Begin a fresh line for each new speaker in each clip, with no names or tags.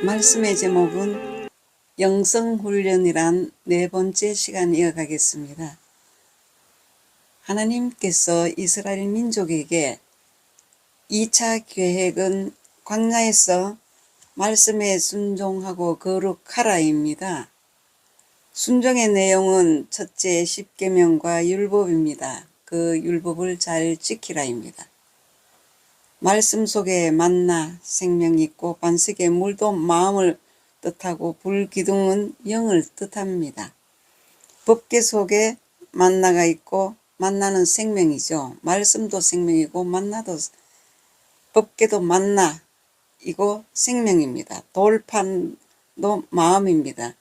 말씀의 제목은 영성훈련이란 네 번째 시간 이어가겠습니다. 하나님께서 이스라엘 민족에게 2차 계획은 광야에서 말씀에 순종하고 거룩하라입니다. 순종의 내용은 첫째 십계명과 율법입니다. 그 율법을 잘 지키라입니다. 말씀 속에 만나 생명이 있고 반석의 물도 마음을 뜻하고 불기둥은 영을 뜻합니다. 법계 속에 만나가 있고 만나는 생명이죠. 말씀도 생명이고 만나도 법계도 만나이고 생명입니다. 돌판도 마음입니다.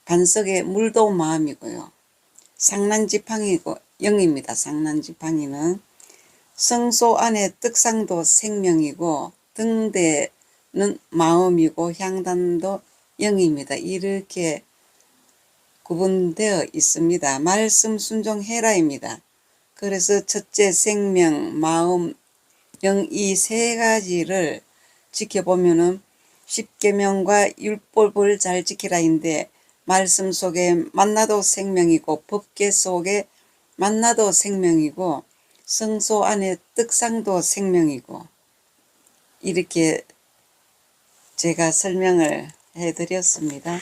반석의 물도 마음이고요. 상난지팡이고 영입니다. 상난지팡이는 성소 안에 떡상도 생명이고 등대는 마음이고 향단도 영입니다. 이렇게 구분되어 있습니다. 말씀 순종해라입니다. 그래서 첫째 생명, 마음, 영 이 세 가지를 지켜보면은 십계명과 율법을 잘 지키라인데 말씀 속에 만나도 생명이고 법계 속에 만나도 생명이고 성소 안에 떡상도 생명이고 이렇게 제가 설명을 해드렸습니다.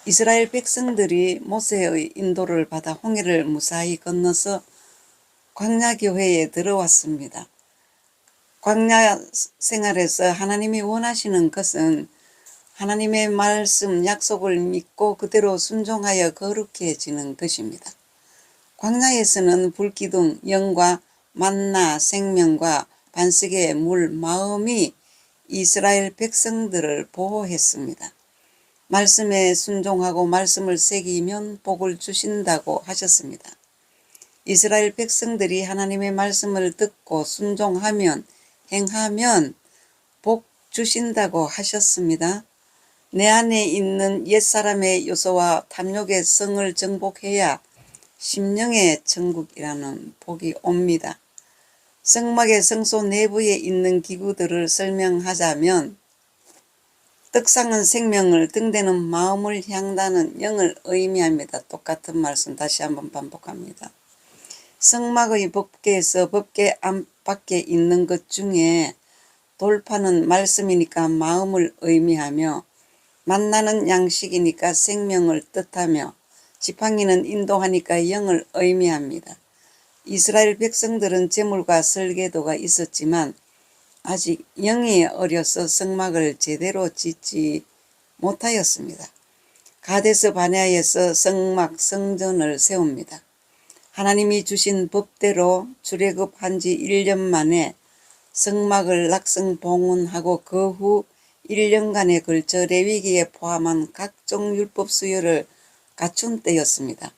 이스라엘 백성들이 모세의 인도를 받아 홍해를 무사히 건너서 광야교회에 들어왔습니다. 광야 생활에서 하나님이 원하시는 것은 하나님의 말씀 약속을 믿고 그대로 순종하여 거룩해지는 것입니다. 광야에서는 불기둥, 영과 만나, 생명과 반석의 물, 마음이 이스라엘 백성들을 보호했습니다. 말씀에 순종하고 말씀을 새기면 복을 주신다고 하셨습니다. 이스라엘 백성들이 하나님의 말씀을 듣고 순종하면 행하면 복 주신다고 하셨습니다. 내 안에 있는 옛사람의 요소와 탐욕의 성을 정복해야 심령의 천국이라는 복이 옵니다. 성막의 성소 내부에 있는 기구들을 설명하자면 떡상은 생명을, 등대는 마음을, 향단은 영을 의미합니다. 똑같은 말씀 다시 한번 반복합니다. 성막의 법궤에서 법궤 안팎에 있는 것 중에 돌판은 말씀이니까 마음을 의미하며 만나는 양식이니까 생명을 뜻하며 지팡이는 인도하니까 영을 의미합니다. 이스라엘 백성들은 제물과 설계도가 있었지만 아직 영이 어려서 성막을 제대로 짓지 못하였습니다. 가데스 바네아에서 성막 성전을 세웁니다. 하나님이 주신 법대로 출애굽한 지 1년 만에 성막을 낙성 봉헌하고 그 후 1년간에 걸쳐 레위기에 포함한 각종 율법 수요를 갖춘 때였습니다.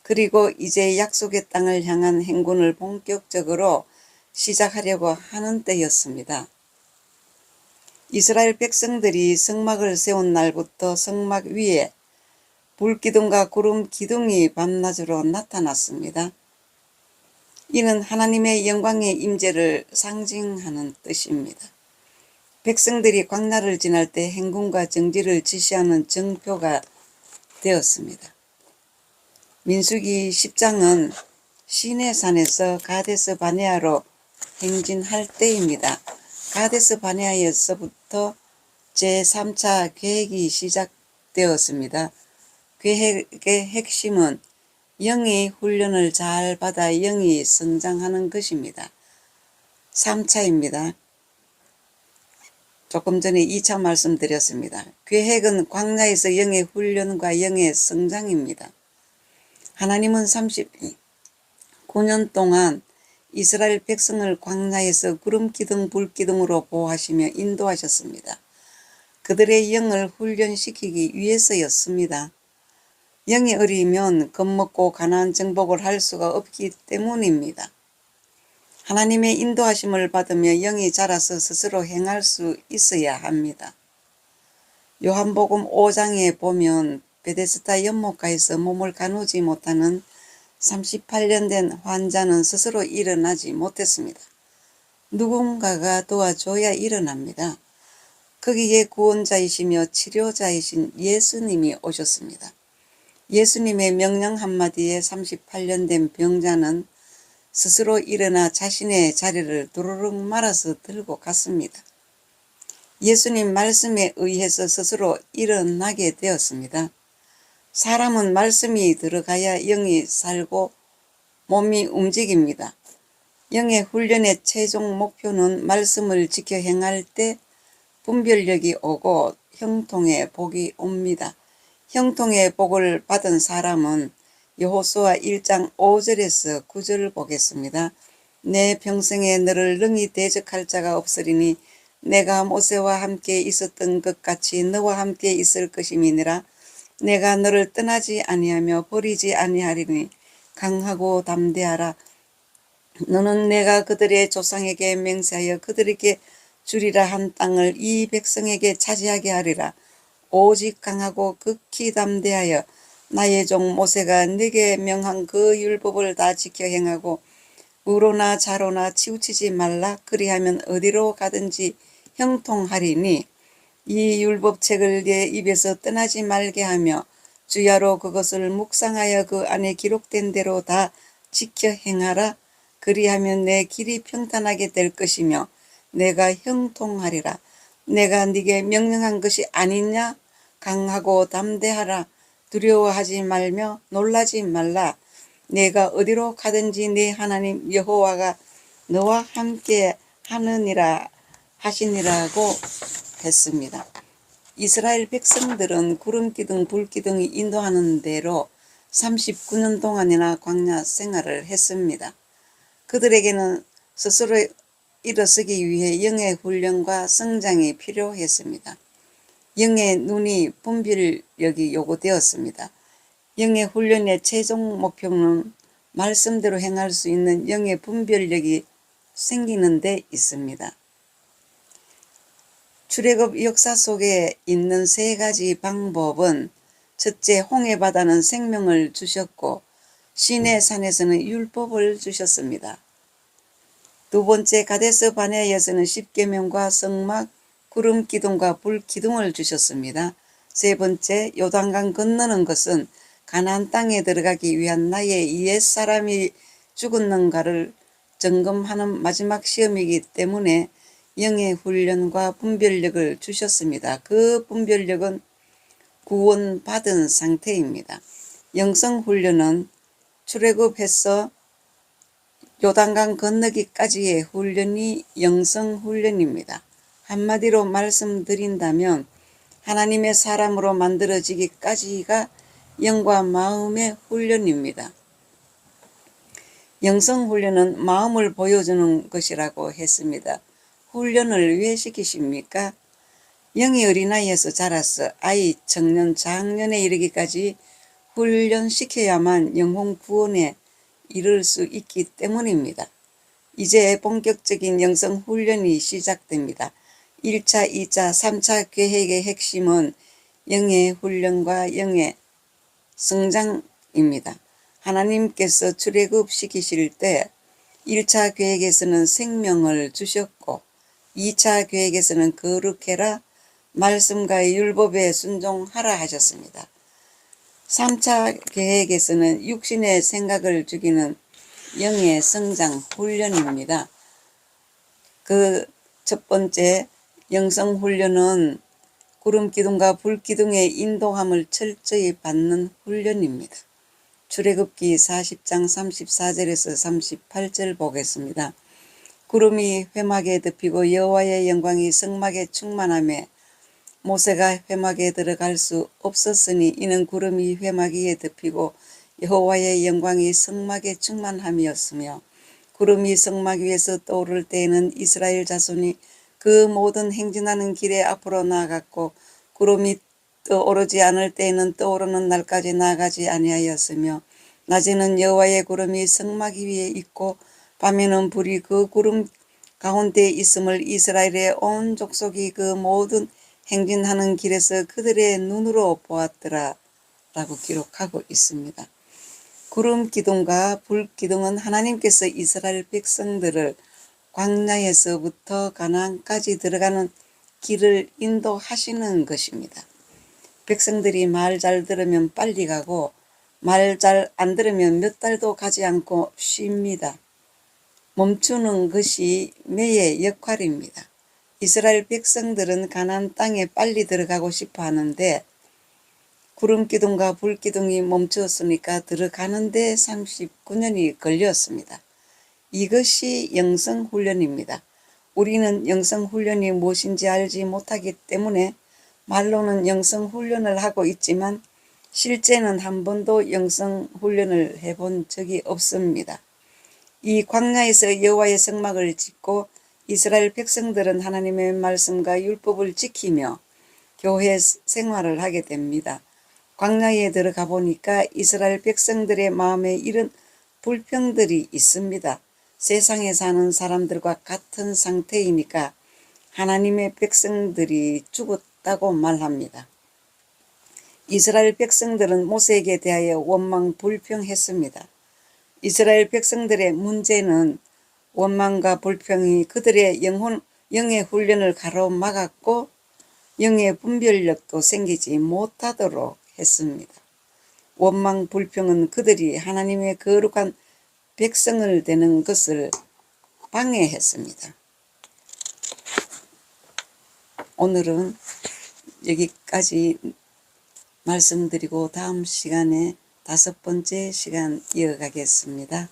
그리고 이제 약속의 땅을 향한 행군을 본격적으로 시작하려고 하는 때였습니다. 이스라엘 백성들이 성막을 세운 날부터 성막 위에 불기둥과 구름 기둥이 밤낮으로 나타났습니다. 이는 하나님의 영광의 임재를 상징하는 뜻입니다. 백성들이 광야를 지날 때 행군과 정지를 지시하는 정표가 되었습니다. 민수기 10장은 시내산에서 가데스 바네아로 행진할 때입니다. 가데스 바네아에서부터 제3차 계획이 시작되었습니다. 계획의 핵심은 영의 훈련을 잘 받아 영이 성장하는 것입니다. 3차입니다. 조금 전에 2차 말씀드렸습니다. 계획은 광야에서 영의 훈련과 영의 성장입니다. 하나님은 39년 동안 이스라엘 백성을 광야에서 구름기둥 불기둥으로 보호하시며 인도하셨습니다. 그들의 영을 훈련시키기 위해서였습니다. 영이 어리면 겁먹고 가나안 정복을 할 수가 없기 때문입니다. 하나님의 인도하심을 받으며 영이 자라서 스스로 행할 수 있어야 합니다. 요한복음 5장에 보면 베데스다 연못가에서 몸을 가누지 못하는 38년 된 환자는 스스로 일어나지 못했습니다. 누군가가 도와줘야 일어납니다. 거기에 구원자이시며 치료자이신 예수님이 오셨습니다. 예수님의 명령 한마디에 38년 된 병자는 스스로 일어나 자신의 자리를 도로록 말아서 들고 갔습니다. 예수님 말씀에 의해서 스스로 일어나게 되었습니다. 사람은 말씀이 들어가야 영이 살고 몸이 움직입니다. 영의 훈련의 최종 목표는 말씀을 지켜 행할 때 분별력이 오고 형통의 복이 옵니다. 형통의 복을 받은 사람은 여호수아 1장 5절에서 9절 보겠습니다. 내 평생에 너를 능히 대적할 자가 없으리니 내가 모세와 함께 있었던 것 같이 너와 함께 있을 것임이니라. 내가 너를 떠나지 아니하며 버리지 아니하리니 강하고 담대하라. 너는 내가 그들의 조상에게 맹세하여 그들에게 주리라 한 땅을 이 백성에게 차지하게 하리라. 오직 강하고 극히 담대하여 나의 종 모세가 네게 명한 그 율법을 다 지켜 행하고 우로나 좌로나 치우치지 말라. 그리하면 어디로 가든지 형통하리니 이 율법책을 네 입에서 떠나지 말게 하며 주야로 그것을 묵상하여 그 안에 기록된 대로 다 지켜 행하라. 그리하면 내 길이 평탄하게 될 것이며 내가 형통하리라. 내가 네게 명령한 것이 아니냐? 강하고 담대하라. 두려워하지 말며 놀라지 말라. 내가 어디로 가든지 네 하나님 여호와가 너와 함께 하느니라 하시니라고 했습니다. 이스라엘 백성들은 구름기둥 불기둥이 인도하는 대로 39년 동안이나 광야 생활을 했습니다. 그들에게는 스스로 일어서기 위해 영의 훈련과 성장이 필요했습니다. 영의 눈이 분별력이 요구되었습니다. 영의 훈련의 최종 목표는 말씀대로 행할 수 있는 영의 분별력이 생기는 데 있습니다. 출애굽 역사 속에 있는 세 가지 방법은 첫째, 홍해바다는 생명을 주셨고 시내산에서는 율법을 주셨습니다. 두 번째, 가데스 바네아에서는 십계명과 성막, 구름기둥과 불기둥을 주셨습니다. 세 번째, 요단강 건너는 것은 가나안 땅에 들어가기 위한 나의 옛사람이 죽었는가를 점검하는 마지막 시험이기 때문에 영의 훈련과 분별력을 주셨습니다. 그 분별력은 구원받은 상태입니다. 영성훈련은 출애굽해서 요단강 건너기까지의 훈련이 영성훈련입니다. 한마디로 말씀드린다면 하나님의 사람으로 만들어지기까지가 영과 마음의 훈련입니다. 영성훈련은 마음을 보여주는 것이라고 했습니다. 훈련을 왜 시키십니까? 영이 어린아이에서 자라서 아이, 청년, 장년에 이르기까지 훈련시켜야만 영혼 구원에 이를 수 있기 때문입니다. 이제 본격적인 영성 훈련이 시작됩니다. 1차, 2차, 3차 계획의 핵심은 영의 훈련과 영의 성장입니다. 하나님께서 출애굽시키실 때 1차 계획에서는 생명을 주셨고 2차 계획에서는 거룩해라, 말씀과 율법에 순종하라 하셨습니다. 3차 계획에서는 육신의 생각을 죽이는 영의 성장 훈련입니다. 그 첫 번째 영성 훈련은 구름기둥과 불기둥의 인도함을 철저히 받는 훈련입니다. 출애굽기 40장 34절에서 38절 보겠습니다. 구름이 회막에 덮이고 여호와의 영광이 성막에 충만하며 모세가 회막에 들어갈 수 없었으니 이는 구름이 회막 위에 덮이고 여호와의 영광이 성막에 충만함이었으며 구름이 성막 위에서 떠오를 때에는 이스라엘 자손이 그 모든 행진하는 길에 앞으로 나아갔고 구름이 떠오르지 않을 때에는 떠오르는 날까지 나아가지 아니하였으며 낮에는 여호와의 구름이 성막 위에 있고 밤에는 불이 그 구름 가운데 있음을 이스라엘의 온 족속이 그 모든 행진하는 길에서 그들의 눈으로 보았더라 라고 기록하고 있습니다. 구름 기둥과 불 기둥은 하나님께서 이스라엘 백성들을 광야에서부터 가나안까지 들어가는 길을 인도하시는 것입니다. 백성들이 말 잘 들으면 빨리 가고 말 잘 안 들으면 몇 달도 가지 않고 쉽니다. 멈추는 것이 매의 역할입니다. 이스라엘 백성들은 가나안 땅에 빨리 들어가고 싶어 하는데 구름기둥과 불기둥이 멈추었으니까 들어가는데 39년이 걸렸습니다. 이것이 영성훈련입니다. 우리는 영성훈련이 무엇인지 알지 못하기 때문에 말로는 영성훈련을 하고 있지만 실제는 한 번도 영성훈련을 해본 적이 없습니다. 이 광야에서 여호와의 성막을 짓고 이스라엘 백성들은 하나님의 말씀과 율법을 지키며 교회 생활을 하게 됩니다. 광야에 들어가 보니까 이스라엘 백성들의 마음에 이런 불평들이 있습니다. 세상에 사는 사람들과 같은 상태이니까 하나님의 백성들이 죽었다고 말합니다. 이스라엘 백성들은 모세에게 대하여 원망 불평했습니다. 이스라엘 백성들의 문제는 원망과 불평이 그들의 영의 훈련을 가로막았고 영의 분별력도 생기지 못하도록 했습니다. 원망 불평은 그들이 하나님의 거룩한 백성을 되는 것을 방해했습니다. 오늘은 여기까지 말씀드리고 다음 시간에 5번째 시간 이어가겠습니다.